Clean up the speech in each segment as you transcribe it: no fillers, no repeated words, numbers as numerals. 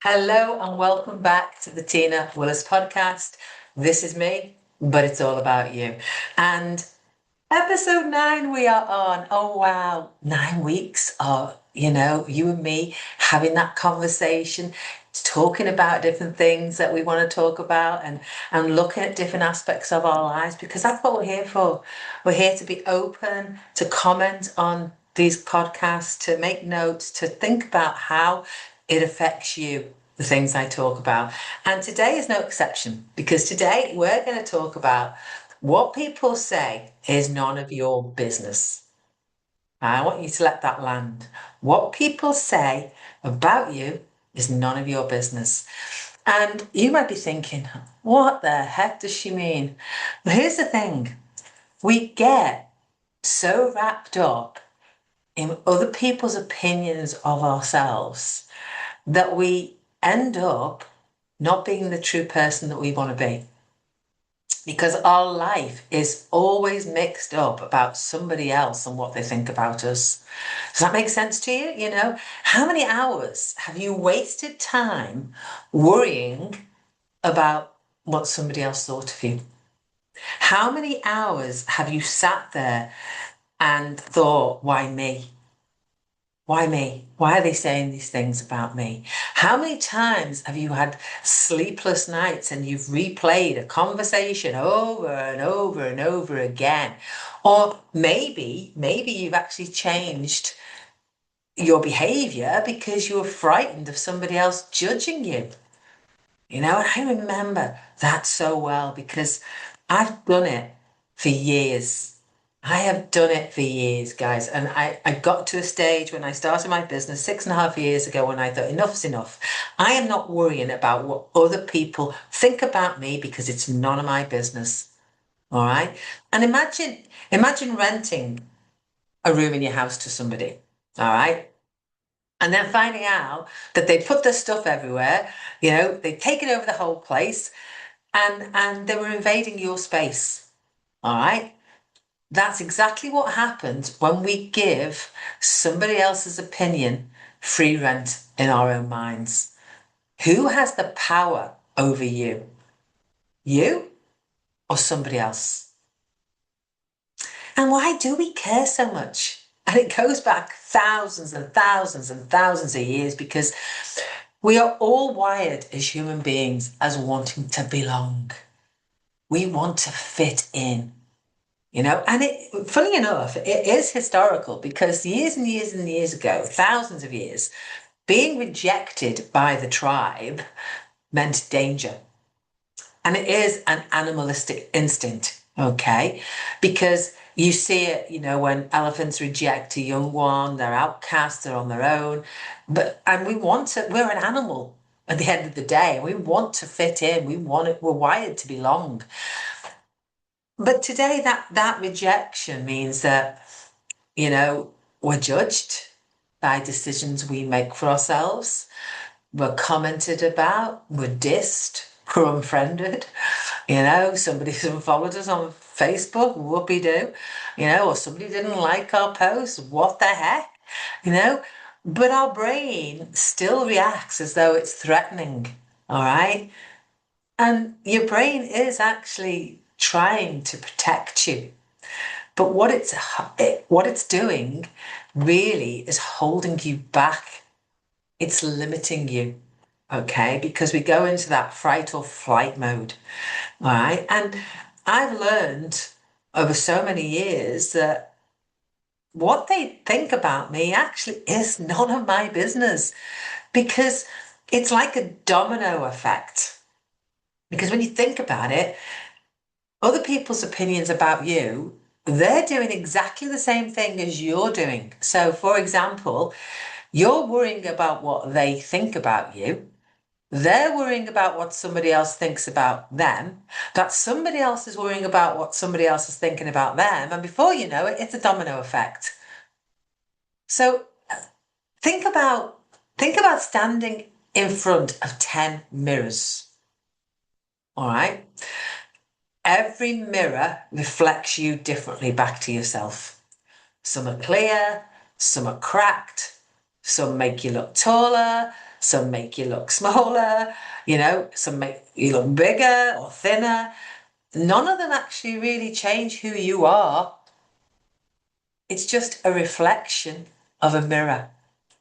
Hello and welcome back to the Tina Willis podcast. This is me, but it's all about you. And episode 9 we are on. Oh wow, 9 weeks of, you and me having that conversation, talking about different things that we want to talk about and looking at different aspects of our lives because that's what we're here for. We're here to be open, to comment on these podcasts, to make notes, to think about how it affects you, the things I talk about. And today is no exception because today we're going to talk about what people say is none of your business. I want you to let that land. What people say about you is none of your business. And you might be thinking, what the heck does she mean? Well, here's the thing, we get so wrapped up in other people's opinions of ourselves that we end up not being the true person that we want to be. Because our life is always mixed up about somebody else and what they think about us. Does that make sense to you? How many hours have you wasted time worrying about what somebody else thought of you? How many hours have you sat there and thought, why me? Why me? Why are they saying these things about me? How many times have you had sleepless nights and you've replayed a conversation over and over and over again? Or maybe you've actually changed your behavior because you were frightened of somebody else judging you. I remember that so well because I've done it for years. I have done it for years, guys. And I got to a stage when I started my business 6.5 years ago when I thought enough's enough. I am not worrying about what other people think about me because it's none of my business. All right. And imagine renting a room in your house to somebody. All right. And then finding out that they put their stuff everywhere, they've taken over the whole place and they were invading your space. All right. That's exactly what happens when we give somebody else's opinion free rent in our own minds. Who has the power over you? You or somebody else? And why do we care so much? And it goes back thousands and thousands and thousands of years because we are all wired as human beings as wanting to belong. We want to fit in. And funny enough, it is historical because years and years and years ago, thousands of years, being rejected by the tribe meant danger. And it is an animalistic instinct, okay? Because you see it, when elephants reject a young one, they're outcast, they're on their own. And we're an animal at the end of the day. We want to fit in. We're wired to belong. But today that rejection means that, we're judged by decisions we make for ourselves. We're commented about, we're dissed, we're unfriended. Somebody's unfollowed us on Facebook, whoopee-doo. Or somebody didn't like our post, what the heck? You know, but our brain still reacts as though it's threatening, all right? And your brain is actually trying to protect you. But what it's doing really is holding you back. It's limiting you, okay? Because we go into that fight or flight mode, all right? And I've learned over so many years that what they think about me actually is none of my business because it's like a domino effect. Because when you think about it, other people's opinions about you, they're doing exactly the same thing as you're doing. So, for example, you're worrying about what they think about you. They're worrying about what somebody else thinks about them. That somebody else is worrying about what somebody else is thinking about them. And before you know it, it's a domino effect. So think about think about standing in front of 10 mirrors. All right. Every mirror reflects you differently back to yourself. Some are clear, some are cracked, Some make you look taller, some make you look smaller, some make you look bigger or thinner. None of them actually really change who you are. It's just a reflection of a mirror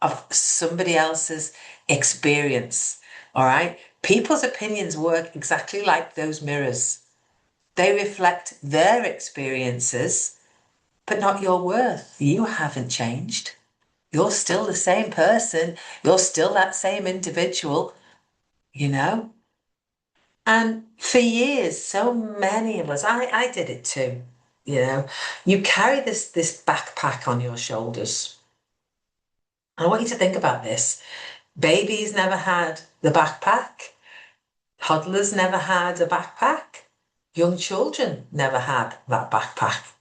of somebody else's experience. All right. People's opinions work exactly like those mirrors. They reflect their experiences, but not your worth. You haven't changed. You're still the same person. You're still that same individual, you know? And for years, so many of us, I did it too, you carry this backpack on your shoulders. I want you to think about this. Babies never had the backpack. Toddlers never had a backpack. Young children never had that backpack.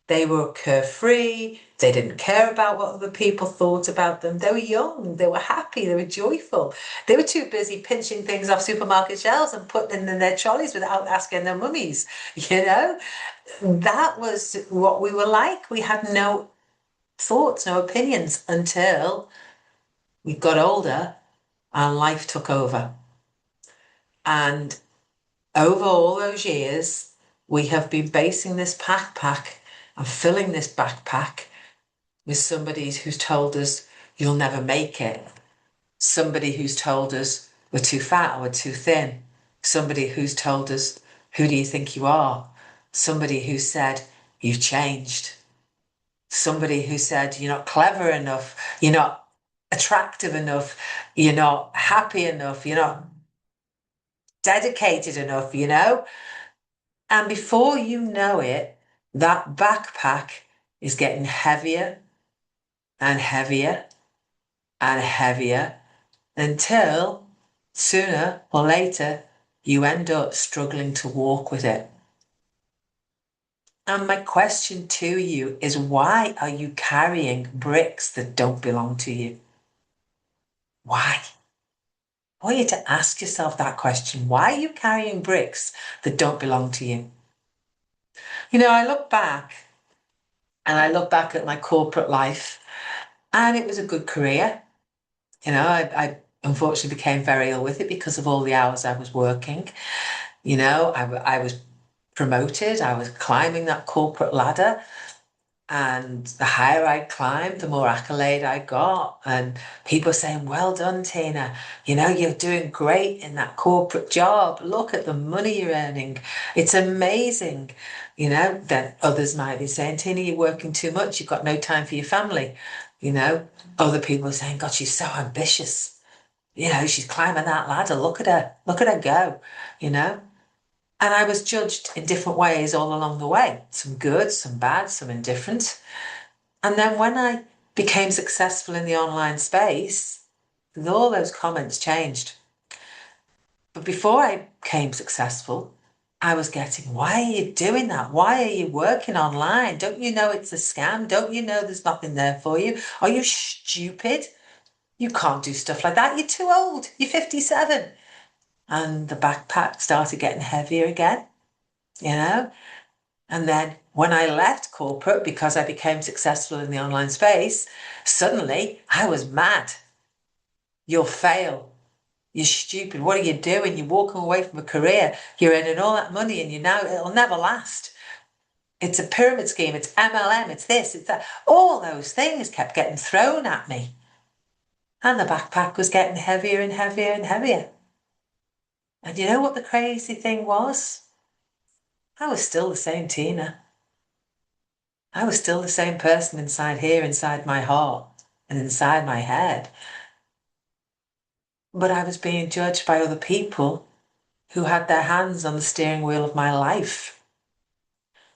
They were carefree. They didn't care about what other people thought about them. They were young. They were happy. They were joyful. They were too busy pinching things off supermarket shelves and putting them in their trolleys without asking their mummies. That was what we were like. We had no thoughts, no opinions until we got older and life took over. And over all those years, we have been basing this backpack and filling this backpack with somebody who's told us you'll never make it. Somebody who's told us we're too fat or we're too thin. Somebody who's told us, who do you think you are? Somebody who said, you've changed. Somebody who said, you're not clever enough. You're not attractive enough. You're not happy enough. You're not dedicated enough, And before you know it, that backpack is getting heavier and heavier and heavier until sooner or later you end up struggling to walk with it. And my question to you is, why are you carrying bricks that don't belong to you? Why? I want you to ask yourself that question. Why are you carrying bricks that don't belong to you? I look back at my corporate life, and it was a good career. I unfortunately became very ill with it because of all the hours I was working. I was promoted. I was climbing that corporate ladder. And the higher I climbed, the more accolade I got. And people saying, well done, Tina. You're doing great in that corporate job. Look at the money you're earning. It's amazing. Then others might be saying, Tina, you're working too much. You've got no time for your family. Other people are saying, God, she's so ambitious. She's climbing that ladder. Look at her go, And I was judged in different ways all along the way. Some good, some bad, some indifferent. And then when I became successful in the online space, all those comments changed. But before I became successful, I was getting, why are you doing that? Why are you working online? Don't you know it's a scam? Don't you know there's nothing there for you? Are you stupid? You can't do stuff like that. You're too old. You're 57. And the backpack started getting heavier again, And then when I left corporate, because I became successful in the online space, suddenly I was mad. You'll fail. You're stupid. What are you doing? You're walking away from a career. You're earning all that money and it'll never last. It's a pyramid scheme. It's MLM. It's this, it's that. All those things kept getting thrown at me. And the backpack was getting heavier and heavier and heavier. And you know what the crazy thing was? I was still the same Tina. I was still the same person inside here, inside my heart and inside my head. But I was being judged by other people who had their hands on the steering wheel of my life.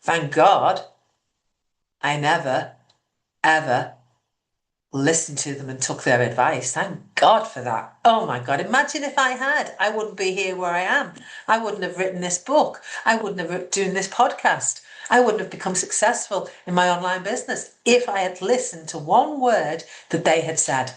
Thank God I never, ever listened to them and took their advice. Thank God for that. Oh my God. Imagine if I had. I wouldn't be here where I am. I wouldn't have written this book. I wouldn't have done this podcast. I wouldn't have become successful in my online business if I had listened to one word that they had said.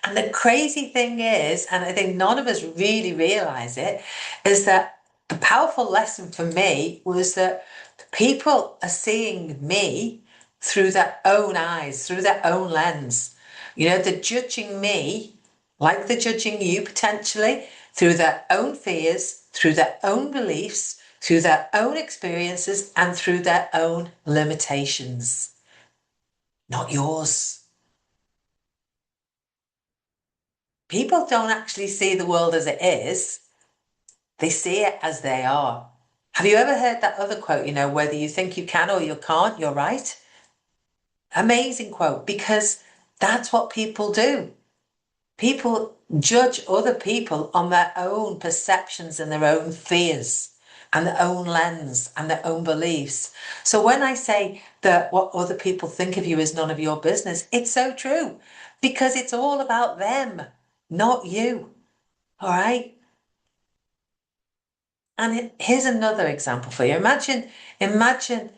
And the crazy thing is, and I think none of us really realize it, is that the powerful lesson for me was that people are seeing me through their own eyes, through their own lens. You know, they're judging me like they're judging you potentially through their own fears, through their own beliefs, through their own experiences, and through their own limitations, not yours. People don't actually see the world as it is, they see it as they are. Have you ever heard that other quote, you know, whether you think you can or you can't, you're right? Amazing quote, because that's what people do. People judge other people on their own perceptions and their own fears and their own lens and their own beliefs. So when I say that what other people think of you is none of your business, it's so true because it's all about them, not you. All right. And here's another example for you. Imagine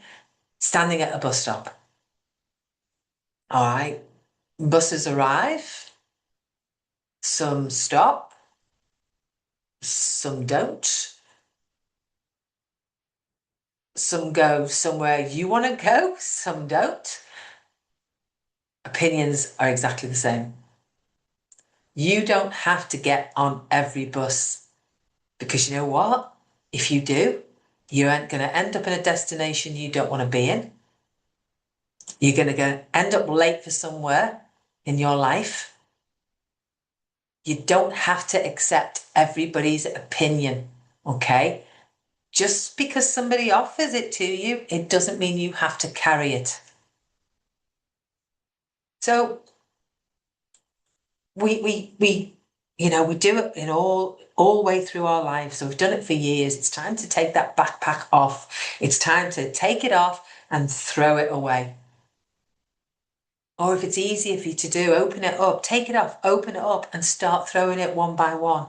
standing at a bus stop. All right. Buses arrive, some stop, some don't. Some go somewhere you want to go, some don't. Opinions are exactly the same. You don't have to get on every bus because you know what? If you do, you aren't going to end up in a destination you don't want to be in. You're going to end up late for somewhere in your life. You don't have to accept everybody's opinion, okay? Just because somebody offers it to you, it doesn't mean you have to carry it. So we we do it in all way through our lives. So we've done it for years. It's time to take that backpack off. It's time to take it off and throw it away. Or if it's easier for you to do, open it up, take it off, open it up and start throwing it one by one.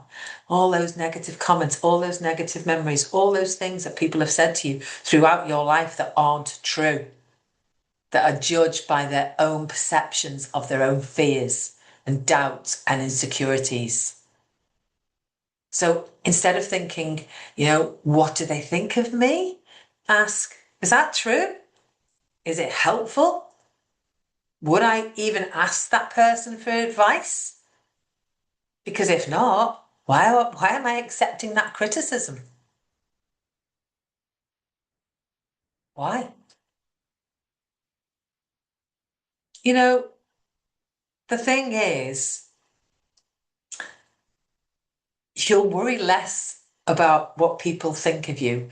All those negative comments, all those negative memories, all those things that people have said to you throughout your life that aren't true, that are judged by their own perceptions of their own fears and doubts and insecurities. So instead of thinking, what do they think of me? Ask, is that true? Is it helpful? Would I even ask that person for advice? Because if not, why am I accepting that criticism? Why? The thing is, you'll worry less about what people think of you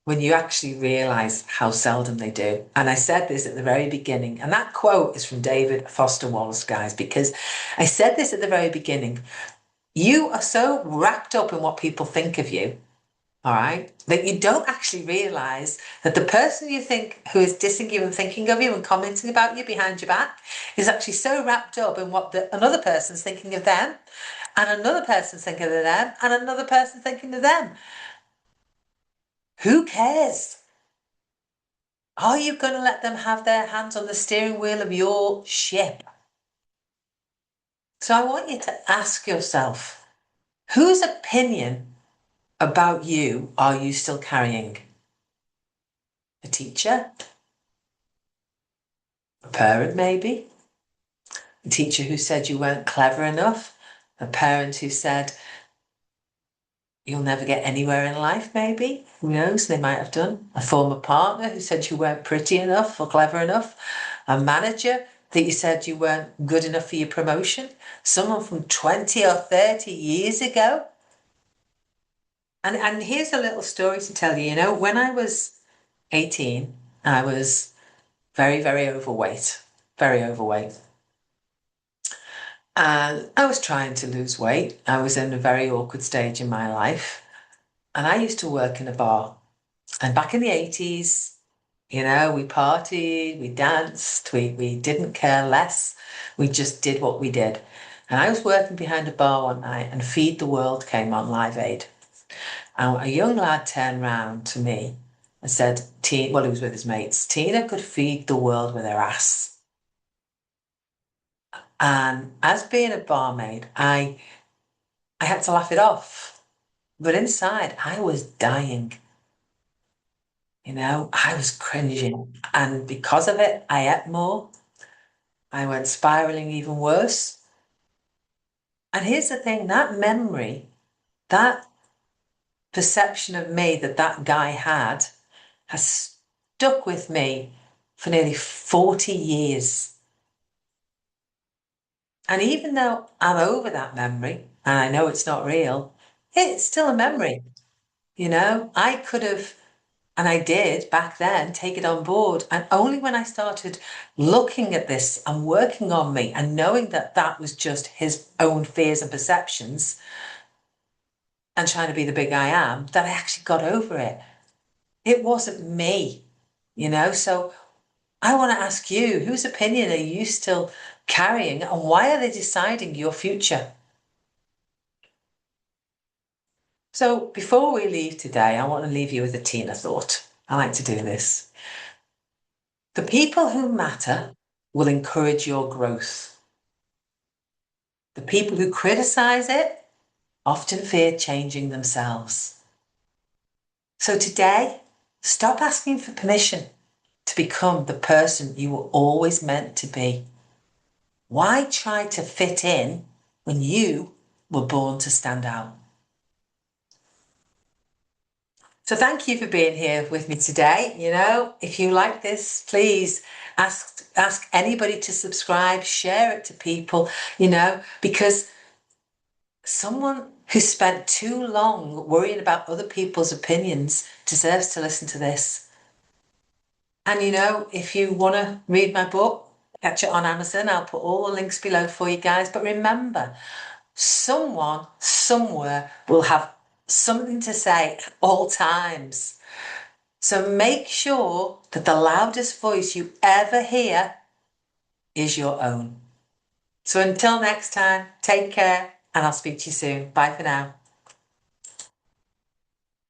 when you actually realize how seldom they do. And I said this at the very beginning, and that quote is from David Foster Wallace, guys, because I said this at the very beginning. You are so wrapped up in what people think of you, all right, that you don't actually realize that the person you think who is dissing you and thinking of you and commenting about you behind your back is actually so wrapped up in what another person's thinking of them, and another person's thinking of them, and another person thinking of them. Who cares? Are you going to let them have their hands on the steering wheel of your ship? So I want you to ask yourself, whose opinion about you are you still carrying? A teacher? A parent, maybe? A teacher who said you weren't clever enough? A parent who said you'll never get anywhere in life, maybe? Who knows? They might have done. A former partner who said you weren't pretty enough or clever enough. A manager that you said you weren't good enough for your promotion. Someone from 20 or 30 years ago. And here's a little story to tell you. When I was 18, I was very, very overweight. Very overweight. And I was trying to lose weight. I was in a very awkward stage in my life. And I used to work in a bar. And back in the 80s, we partied, we danced, we didn't care less. We just did what we did. And I was working behind a bar one night and Feed the World came on Live Aid. And a young lad turned round to me and said, he was with his mates, Tina could feed the world with her ass. And as being a barmaid, I had to laugh it off. But inside, I was dying. I was cringing. And because of it, I ate more. I went spiraling even worse. And here's the thing, that memory, that perception of me that that guy had has stuck with me for nearly 40 years. And even though I'm over that memory and I know it's not real, it's still a memory. I could have, and I did back then, take it on board. And only when I started looking at this and working on me and knowing that that was just his own fears and perceptions and trying to be the big I am, that I actually got over it. It wasn't me. So I want to ask you, whose opinion are you still carrying and why are they deciding your future? So before we leave today, I want to leave you with a Tina thought. I like to do this. The people who matter will encourage your growth. The people who criticize it often fear changing themselves. So today, stop asking for permission to become the person you were always meant to be. Why try to fit in when you were born to stand out? So thank you for being here with me today. If you like this, please ask anybody to subscribe, share it to people, because someone who spent too long worrying about other people's opinions deserves to listen to this. And if you want to read my book, catch it on Amazon. I'll put all the links below for you guys. But remember, someone somewhere will have something to say at all times. So make sure that the loudest voice you ever hear is your own. So until next time, take care and I'll speak to you soon. Bye for now.